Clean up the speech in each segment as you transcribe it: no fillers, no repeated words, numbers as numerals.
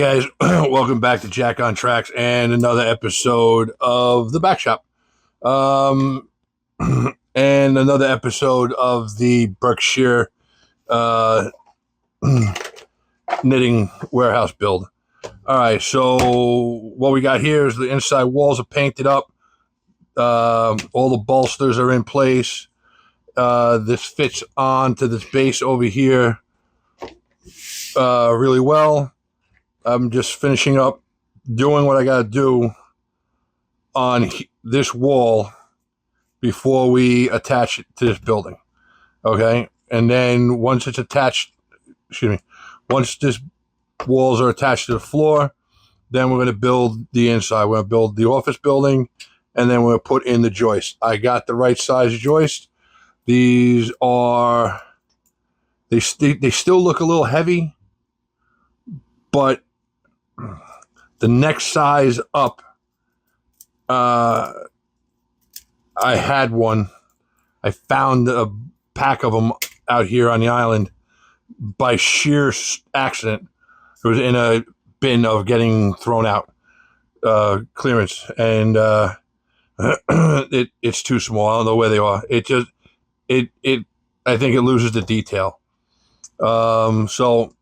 Hey guys, welcome back to Jack on Tracks and another episode of the Back Shop. Um, and another episode of the Berkshire Knitting Warehouse build. All right, so what we got here is the inside walls are painted up. All the bolsters are in place. This fits onto this base over here really well. I'm just finishing up doing what I got to do on this wall before we attach it to this building. Okay. And then once it's attached, once this walls are attached to the floor, then we're going to build the inside. We're going to build the office building, and then we're going to put in the joist. I got the right size joist. These are, they still look a little heavy, but the next size up, I had one. I found a pack of them out here on the island by sheer accident. It was in a bin of getting thrown out, clearance, and it's too small. I don't know where they are. I think it loses the detail. So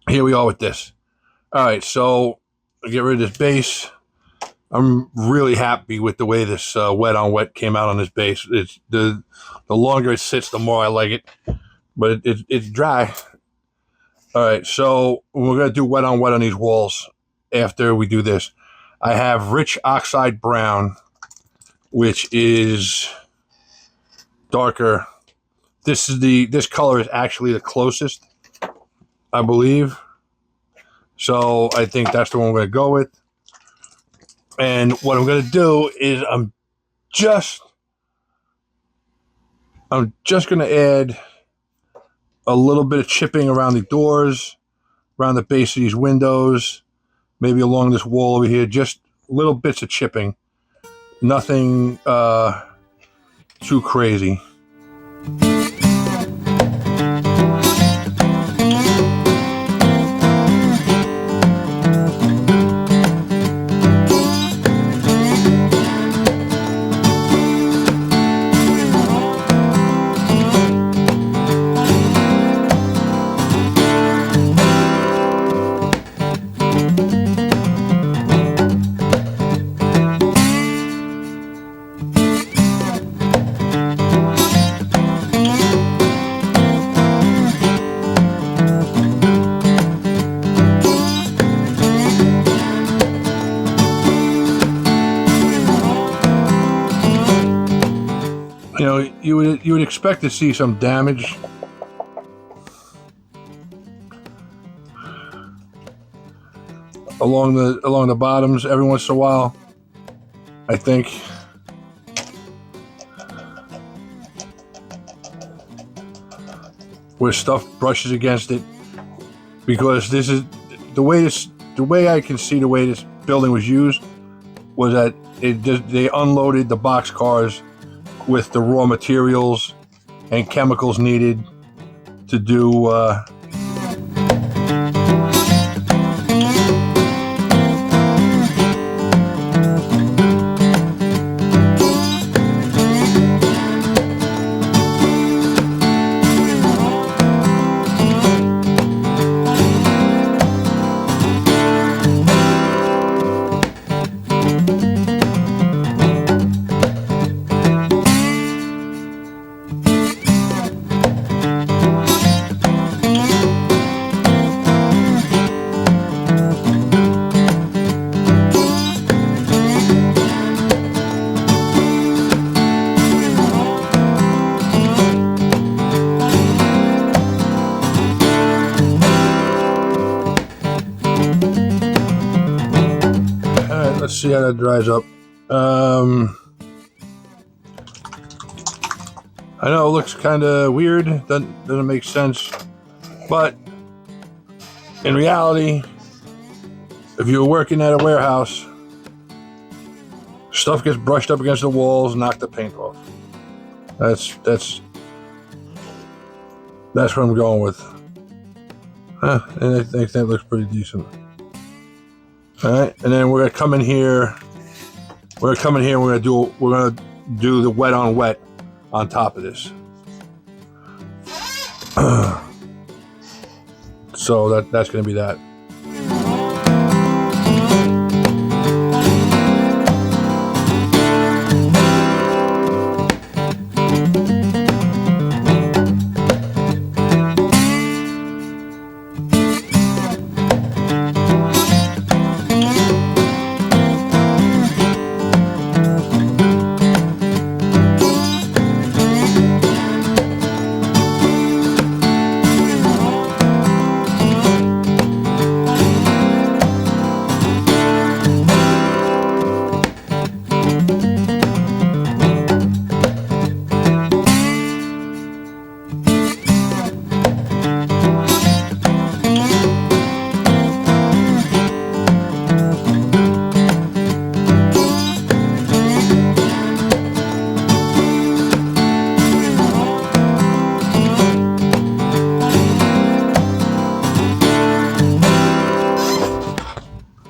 here we are with this. All right, so get rid of this base. I'm really happy with the way this wet on wet came out on this base. It's the longer it sits, the more I like it. But it's dry. All right, so we're gonna do wet on these walls after we do this. I have rich oxide brown, which is darker. This color is actually the closest, I believe. So I think that's the one we're going to go with. And what I'm going to do is I'm just going to add a little bit of chipping around the doors, around the base of these windows, maybe along this wall over here, just little bits of chipping. Nothing too crazy. You know, you would expect to see some damage along the bottoms every once in a while, I think. Where stuff brushes against it, because this is the way I can see the way this building was used was that they unloaded the box cars with the raw materials and chemicals needed to do let's see how that dries up. I know it looks kind of weird, doesn't make sense, but in reality, if you were working at a warehouse, stuff gets brushed up against the walls, knock the paint off. That's what I'm going with. And I think that looks pretty decent. All right, and then we're gonna come in here. We're gonna come in here. We're gonna do the wet on wet on top of this. So that's gonna be that.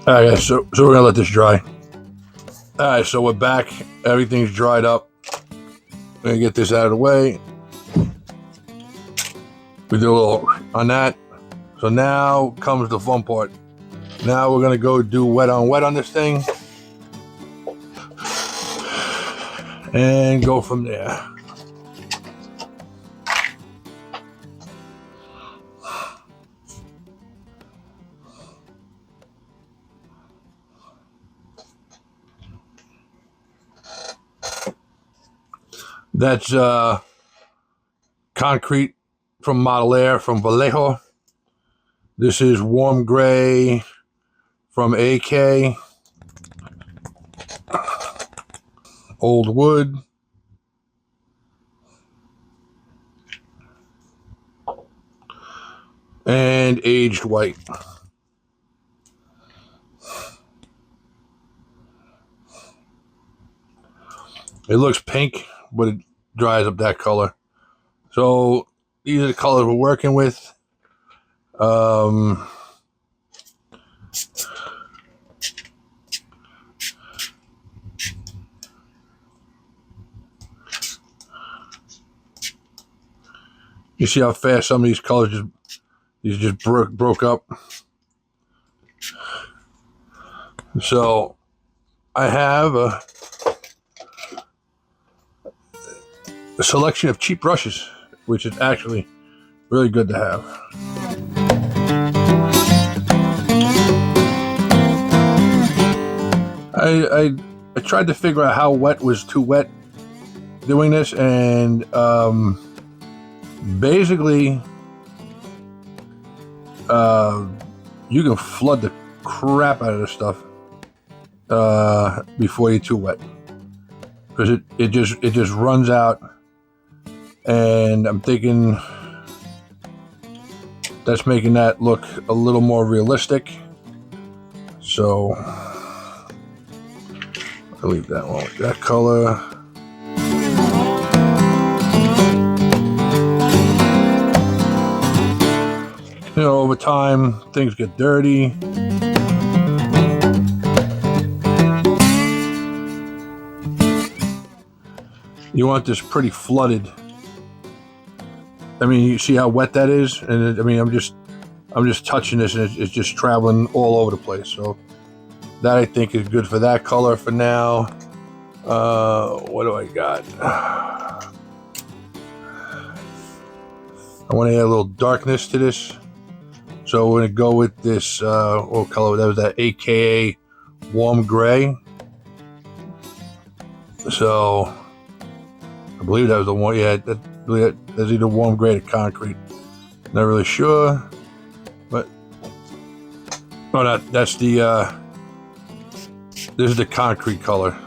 All right, guys, so we're gonna let this dry. All right, so we're back. Everything's dried up. We're gonna get this out of the way. We did a little on that. So now comes the fun part. Now we're gonna go do wet on this thing, and go from there. That's concrete from Model Air from Vallejo. This is warm gray from AK. Old wood. And aged white. It looks pink, but it dries up that color. So these are the colors we're working with. You see how fast some of these colors just broke up. So I have a selection of cheap brushes, which is actually really good to have. I tried to figure out how wet was too wet doing this, and basically you can flood the crap out of this stuff before you're too wet, because it just runs out. And I'm thinking that's making that look a little more realistic. So I'll leave that one with that color. You know, over time, things get dirty. You want this pretty flooded. I mean, you see how wet that is, and I mean, I'm just touching this, and it's just traveling all over the place. So that I think is good for that color for now. What do I got? I want to add a little darkness to this, so we're gonna go with this. What color? That was that AKA warm gray. So I believe that was the one. Yeah, that's either warm gray or concrete. Not really sure, but oh, that's the. This is the concrete color.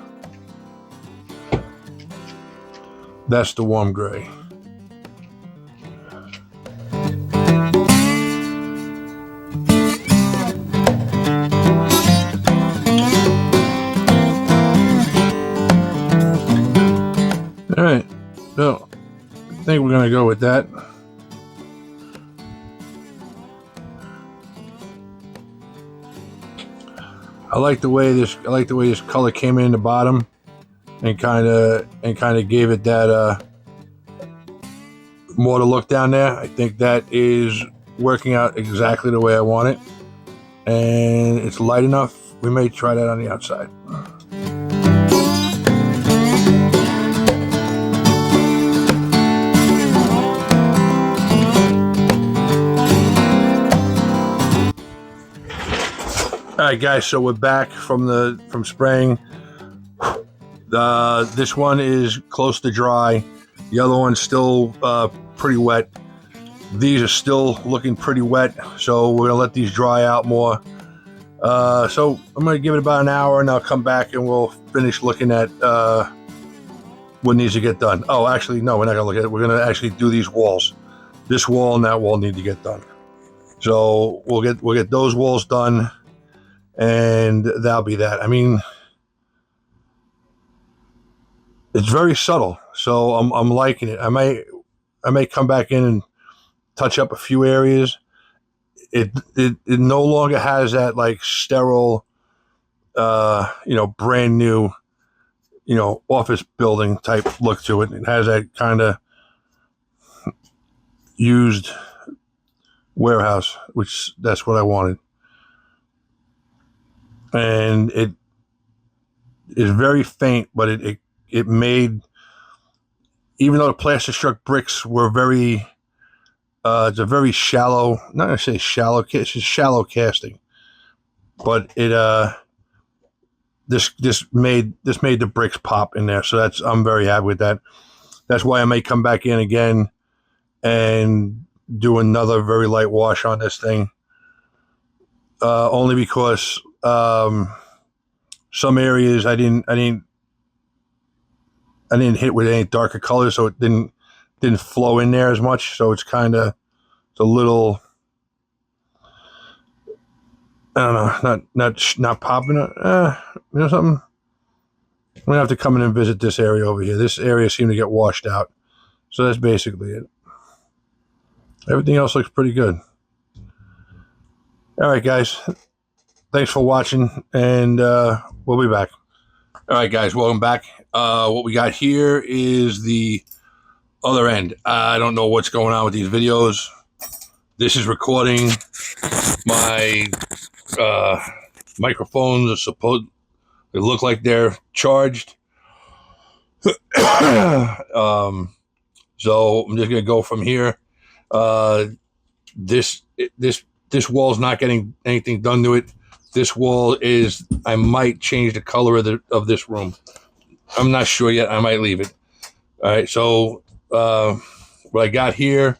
That's the warm gray. All right, so I think we're gonna go with that. I like the way this color came in the bottom, and kind of gave it that more to look down there. I think that is working out exactly the way I want it, and it's light enough. We may try that on the outside. All right, guys. So we're back from spraying. This one is close to dry. The other one's still pretty wet. These are still looking pretty wet, so we're gonna let these dry out more. So I'm gonna give it about an hour, and I'll come back and we'll finish looking at what needs to get done. Oh, actually, no, we're not gonna look at it. We're gonna actually do these walls. This wall and that wall need to get done. So we'll get those walls done, and that'll be that. I mean, it's very subtle, so I'm liking it. I may come back in and touch up a few areas. It no longer has that like sterile, brand new, office building type look to it. It has that kind of used warehouse, which that's what I wanted. And it is very faint, but it made, even though the plaster struck bricks were very, it's a very shallow, not gonna say shallow, it's just shallow casting, but it this made the bricks pop in there. So I'm very happy with that. That's why I may come back in again and do another very light wash on this thing, only because some areas I didn't hit with any darker colors, so it didn't flow in there as much. So it's a little, I don't know, not popping. Something. I'm gonna have to come in and visit this area over here. This area seemed to get washed out, so that's basically it. Everything else looks pretty good. All right, guys. Thanks for watching, and we'll be back. All right, guys, welcome back. What we got here is the other end. I don't know what's going on with these videos. This is recording. My microphones are supposed to look like they're charged. So I'm just gonna go from here. This wall's not getting anything done to it. This wall is, I might change the color of this room. I'm not sure yet. I might leave it. All right. So what I got here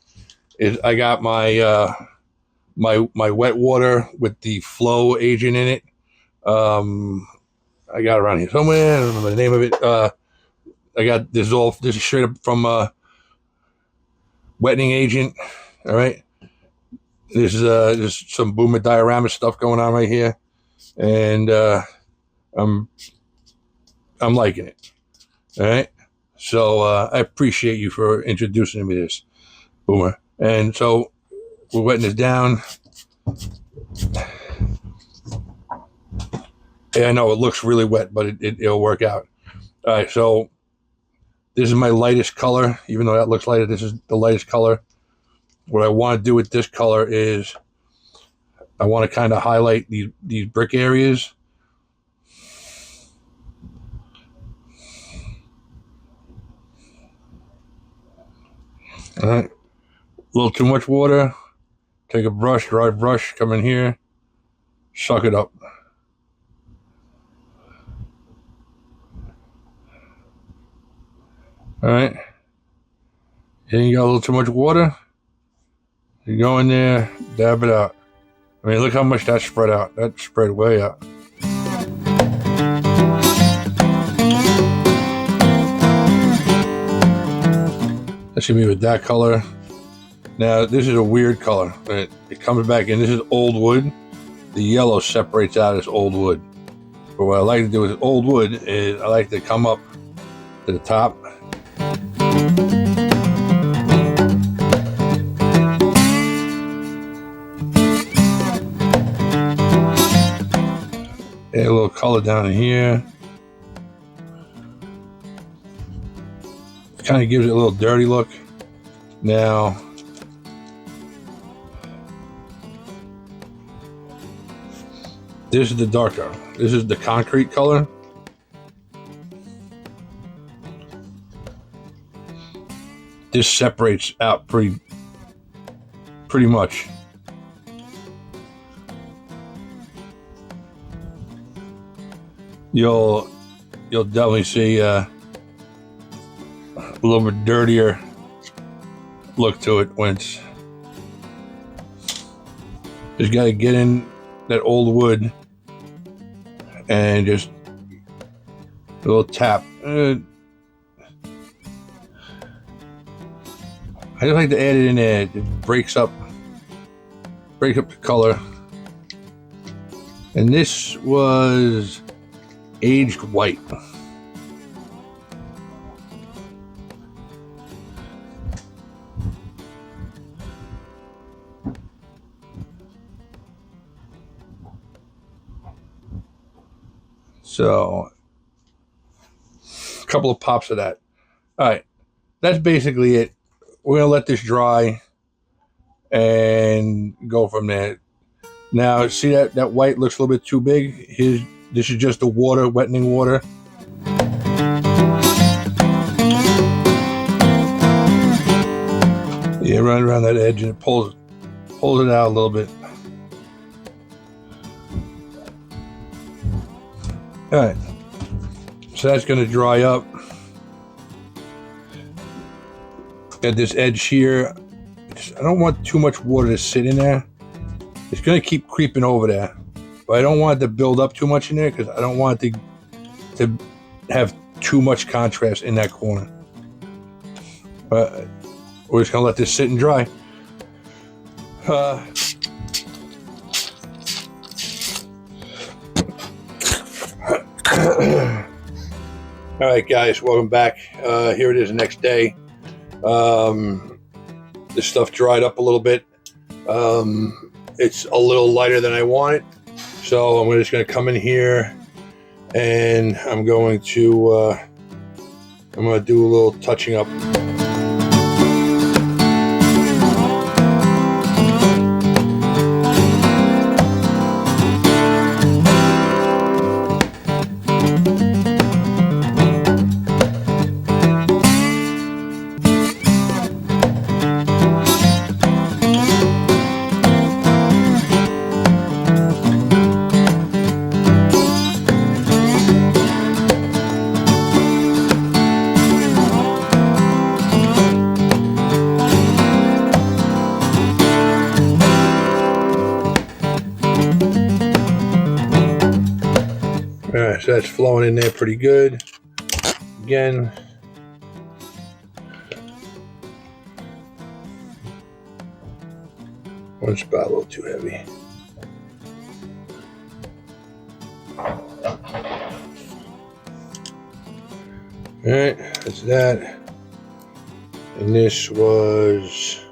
is I got my my wet water with the flow agent in it. I got it around here somewhere. I don't remember the name of it. I got this is straight up from wetting agent. All right. This is there's some Boomer diorama stuff going on right here, and I'm liking it. All right, so I appreciate you for introducing me to this, Boomer. And so we're wetting this down. Yeah, I know it looks really wet, but it'll work out. All right, so this is my lightest color, even though that looks lighter. This is the lightest color. What I want to do with this color is I want to kind of highlight these brick areas. All right, a little too much water. Take a brush, dry brush, come in here, suck it up. All right, then you got a little too much water. You go in there, dab it out. I mean, look how much that spread out. That spread way out. That's gonna be with that color. Now, this is a weird color. It comes back in. This is old wood. The yellow separates out as old wood. But what I like to do with old wood is I like to come up to the top. Add a little color down in here. Kind of gives it a little dirty look. Now, this is the darker. This is the concrete color. This separates out pretty much. You'll definitely see a little bit dirtier look to it when it's just got to get in that old wood and just a little tap. I just like to add it in there. It breaks up the color. And this was aged white. So, a couple of pops of that. All right, that's basically it. We're gonna let this dry and go from there. Now, see that white looks a little bit too big. This is just the water, wetting water. Yeah, run around that edge and it pulls it out a little bit. All right, so that's going to dry up. Got this edge here. I don't want too much water to sit in there. It's going to keep creeping over there, but I don't want it to build up too much in there because I don't want it to have too much contrast in that corner. But we're just going to let this sit and dry. All right, guys, welcome back. Here it is the next day. This stuff dried up a little bit. It's a little lighter than I want it. So I'm just going to come in here and I'm going to do a little touching up. Alright, so that's flowing in there pretty good. Again, one spot a little too heavy. Alright, that's that. And this was...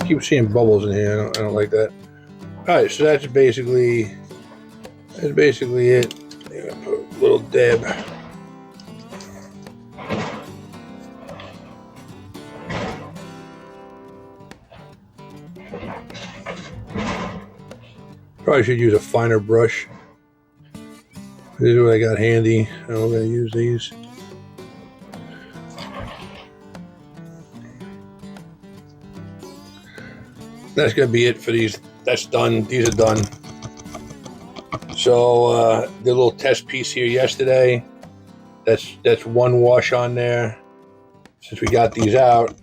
keep seeing bubbles in here. I don't like that. All right, so that's basically it. I'm gonna put a little dab. Probably should use a finer brush. This is what I got handy. I'm gonna use these. That's gonna be it for these. That's done. These are done. So did a little test piece here yesterday. That's one wash on there. Since we got these out,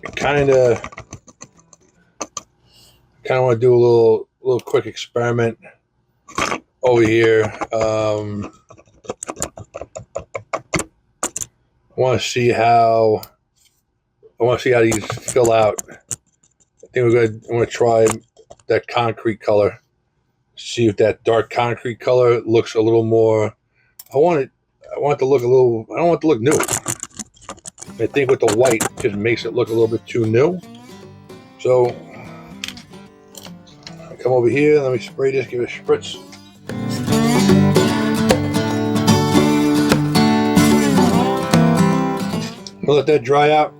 I kind of want to do a little quick experiment over here. I want to see how these fill out. I think I'm gonna try that concrete color. See if that dark concrete color looks a little more. I want I want it to look a little, I don't want it to look new. I think with the white just makes it look a little bit too new. So I come over here, let me spray this, give it a spritz. We'll let that dry out.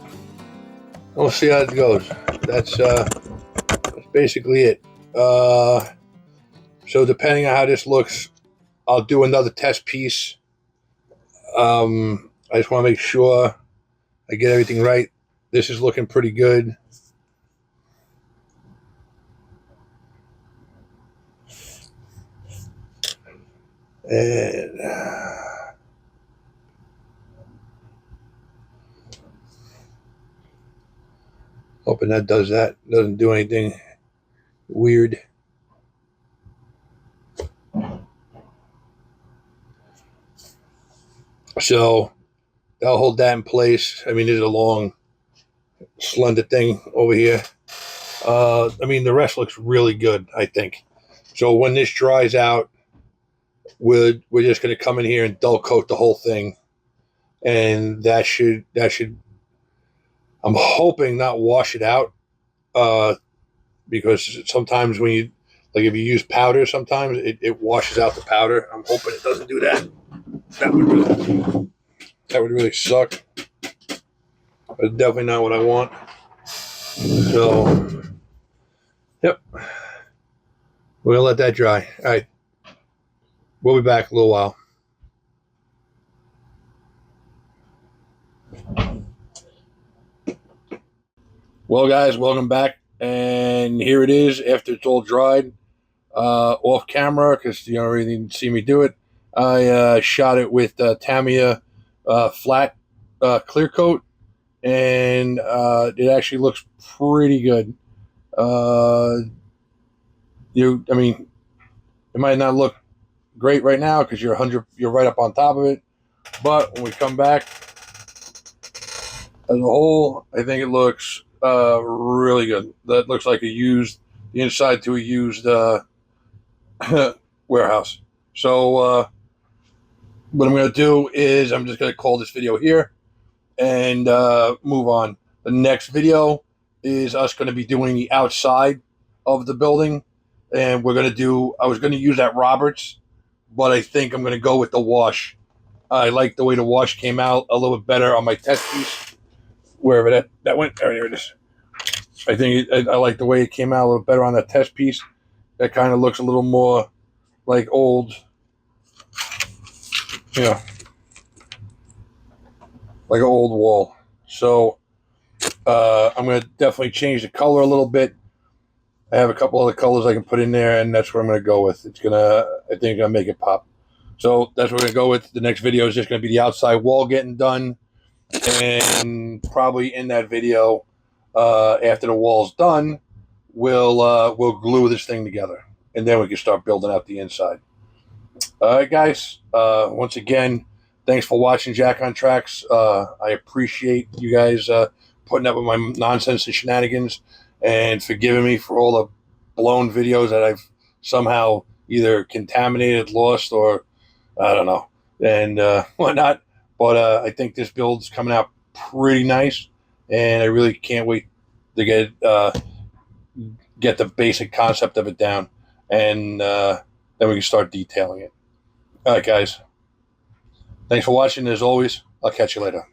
We'll see how it goes. That's basically it. So depending on how this looks, I'll do another test piece. I just want to make sure I get everything right. This is looking pretty good. And hoping that does that. Doesn't do anything weird. So that'll hold that in place. I mean, there's a long, slender thing over here. I mean, the rest looks really good, I think. So when this dries out, we're just going to come in here and dull coat the whole thing, and that should I'm hoping not wash it out, because sometimes when you, like, if you use powder, sometimes it washes out the powder. I'm hoping it doesn't do that. That would really suck. But definitely not what I want. So, yep. We're going to let that dry. All right. We'll be back in a little while. Well, guys, welcome back. And here it is after it's all dried. Off camera, because you already didn't see me do it. I shot it with Tamiya flat clear coat, and it actually looks pretty good. I mean, it might not look great right now because you're right up on top of it, but when we come back as a whole, I think it looks really good. That looks like the inside to a used warehouse. So what I'm going to do is I'm just going to call this video here and move on. The next video is us going to be doing the outside of the building, and I was going to use that Roberts, but I think I'm going to go with the wash. I like the way the wash came out a little bit better on my test piece, wherever that went. Oh, there it is. I think I like the way it came out a little better on that test piece. That kind of looks a little more like old, like an old wall. So I'm going to definitely change the color a little bit. I have a couple other colors I can put in there, and that's what I'm going to go with. I think it's going to make it pop. So that's what we're going to go with. The next video is just going to be the outside wall getting done, and probably in that video, after the wall's done, we'll glue this thing together, and then we can start building out the inside. All right, guys. Once again, thanks for watching Jack on Tracks. I appreciate you guys putting up with my nonsense and shenanigans, and forgiving me for all the blown videos that I've somehow either contaminated, lost, or I don't know, and whatnot. But I think this build's coming out pretty nice, and I really can't wait to get the basic concept of it down, and then we can start detailing it. All right, guys. Thanks for watching. As always, I'll catch you later.